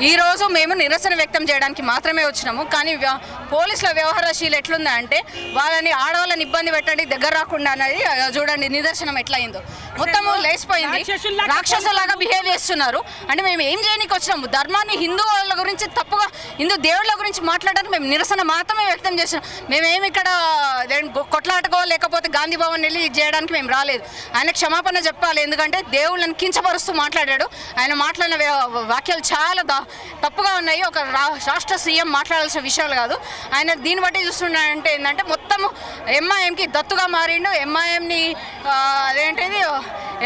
ఈ రోజు మేము నిరసన వ్యక్తం చేయడానికి మాత్రమే వచ్చినాము. కానీ పోలీసుల వ్యవహారశీలు ఎట్లుందంటే వాళ్ళని ఆడవాళ్ళని ఇబ్బంది పెట్టండి, దగ్గర రాకుండా అనేది చూడండి నిదర్శనం ఎట్లయిందో. మొత్తము లేచిపోయింది, రాక్షసులాగా బిహేవ్ చేస్తున్నారు. అంటే మేము ఏం చేయడానికి వచ్చినాము? ధర్మాన్ని, హిందువుల గురించి తప్పుగా, హిందూ దేవుళ్ళ గురించి మాట్లాడడానికి మేము నిరసన మాత్రమే వ్యక్తం చేస్తున్నాం. మేమేమి ఇక్కడ కొట్లాటకో లేకపోతే గాంధీ భవన్ వెళ్ళి చేయడానికి మేము రాలేదు. ఆయన క్షమాపణ చెప్పాలి, ఎందుకంటే దేవుళ్ళని కించపరుస్తూ మాట్లాడాడు. ఆయన మాట్లాడిన వాక్యాలు చాలా తప్పుగా ఉన్నాయి. ఒక రాష్ట్ర సీఎం మాట్లాడాల్సిన విషయాలు కాదు. ఆయన దీన్ని బట్టి చూస్తున్నాడంటే ఏంటంటే మొత్తము ఎంఐఎంకి దత్తుగా మారిండు.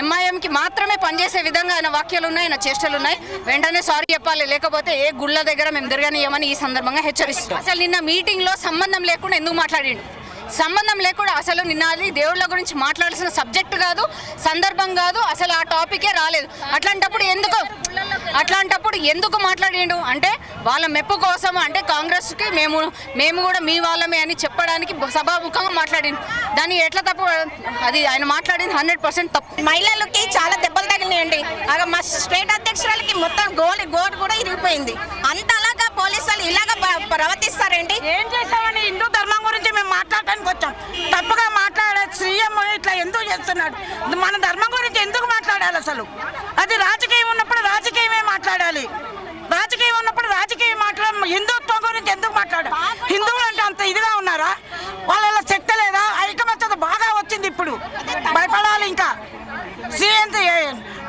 ఎంఐఎంకి మాత్రమే పనిచేసే విధంగా ఆయన వాక్యాలు ఉన్నాయి, ఆయన చేష్టలు ఉన్నాయి. వెంటనే సారీ చెప్పాలి, లేకపోతే ఏ గుళ్ళ దగ్గర మేము తిరగనియమని ఈ సందర్భంగా హెచ్చరిస్తాం. అసలు నిన్న మీటింగ్లో సంబంధం లేకుండా ఎందుకు మాట్లాడిండు? సంబంధం లేకుండా అసలు నిన్నది దేవుళ్ళ గురించి మాట్లాడాల్సిన సబ్జెక్ట్ కాదు, సందర్భం కాదు, అసలు ఆ టాపికే రాలేదు. అట్లాంటప్పుడు ఎందుకు మాట్లాడిండు అంటే వాళ్ళ మెప్పు కోసం, అంటే కాంగ్రెస్కి మేము కూడా మీ వాళ్ళమే అని చెప్పడానికి సభాముఖంగా మాట్లాడిండు. దాన్ని ఎట్లా తప్పు? అది ఆయన మాట్లాడింది 100% తప్పు. మహిళలకి చాలా దెబ్బలు తగిలినాయండి. మా స్టేట్ అధ్యక్షురాలకి మొత్తం గోడు కూడా ఇరిగిపోయింది. అంతలాగా పోలీసులు ఇలాగ ప్రవర్తిస్తారండి. ఏం చేసామని హిందూ ధర్మం గురించి మేము మాట్లాడటానికి వచ్చాం. తప్పుగా మాట్లాడే సీఎం ఇట్లా ఎందుకు చేస్తున్నాడు? మన ధర్మం గురించి ఎందుకు మాట్లాడాలి? అసలు అది రాజకీయం ఉన్నప్పుడు రాజకీయమే మాట్లాడాలి. రాజకీయం ఉన్నప్పుడు రాజకీయం హిందుత్వం గురించి ఎందుకు మాట్లాడాలి? హిందువులు అంటే అంత ఇదిగా ఉన్నారా? వాళ్ళ శక్తి లేదా? ఐకమత్యత బాగా వచ్చింది. ఇప్పుడు భయపడాలి. ఇంకా సీఎం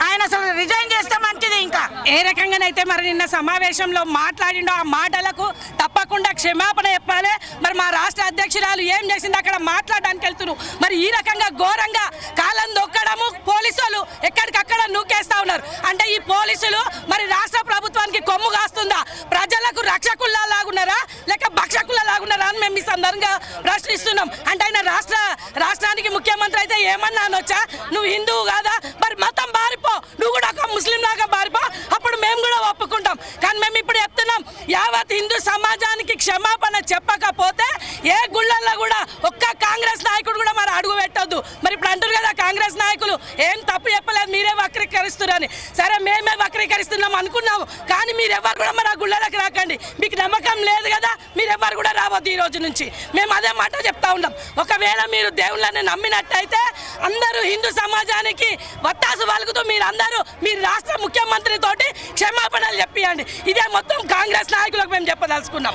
ఆయన అసలు రిజైన్ చేస్తే మంచిది. ఇంకా ఏ రకంగానైతే మరి నిన్న సమావేశంలో మాట్లాడిండో ఆ మాటలకు తప్పకుండా క్షమాపణ చెప్పాలి. మరి మా రాష్ట్ర అధ్యక్షురాలు ఏం చేసింది అక్కడ మాట్లాడడానికి వెళ్తున్నారు. మరి ఈ రకంగా ఘోరంగా కాలం దొక్కడము, పోలీసులు ఎక్కడికక్కడ నూకేస్తా ఉన్నారు. అంటే ఈ పోలీసులు మరి రాష్ట్ర ప్రభుత్వానికి కొమ్ము కాస్తుందా? ప్రజలకు రక్షకుల్లా లాగున్నారా లేక భక్షకుల్లా లాగున్నారా అని మేము ఈ సందర్భంగా ప్రశ్నిస్తున్నాం. అంటే ఆయన రాష్ట్రానికి ముఖ్యమంత్రి అయితే ఏమన్నా అనొచ్చా? నువ్వు హిందువు కాదా? మరి మతం బారిపో, నువ్వు కూడా ఒక ముస్లిం లాగా బారిపో, అప్పుడు మేము కూడా ఒప్పుకుంటాం. కానీ మేము ఇప్పుడు చెప్తున్నాం, యావత్ హిందూ సమాజానికి క్షమాపణ చెప్పకపోతే ఏ గుళ్ళల్లో కూడా ఒక్క కాంగ్రెస్ నాయకుడు కూడా మరి అడుగు పెట్టొద్దు. మరి ఇప్పుడు అంటారు కదా కాంగ్రెస్ నాయకులు ఏం తప్పు చెప్పలేదు, మీరే వక్రీకరిస్తున్నారని. సరే మేమే వక్రీకరిస్తున్నాం అనుకున్నాము, కానీ మీరెవరు కూడా మరి ఆ గుళ్ళకి రాకండి. మీకు నమ్మకం లేదు కదా, మీరెవరు కూడా రావద్దు ఈ రోజు నుంచి. మేము అదే మాట చెప్తా ఉన్నాం. ఒకవేళ మీరు దేవుళ్ళని నమ్మినట్టయితే అందరూ హిందూ సమాజానికి వత్తాసు పలుకుతూ మీరందరూ మీ రాష్ట్ర ముఖ్యమంత్రి తోటి క్షమాపణలు చెప్పియండి. ఇదే మొత్తం కాంగ్రెస్ నాయకులకు మేము చెప్పదలుచుకున్నాం.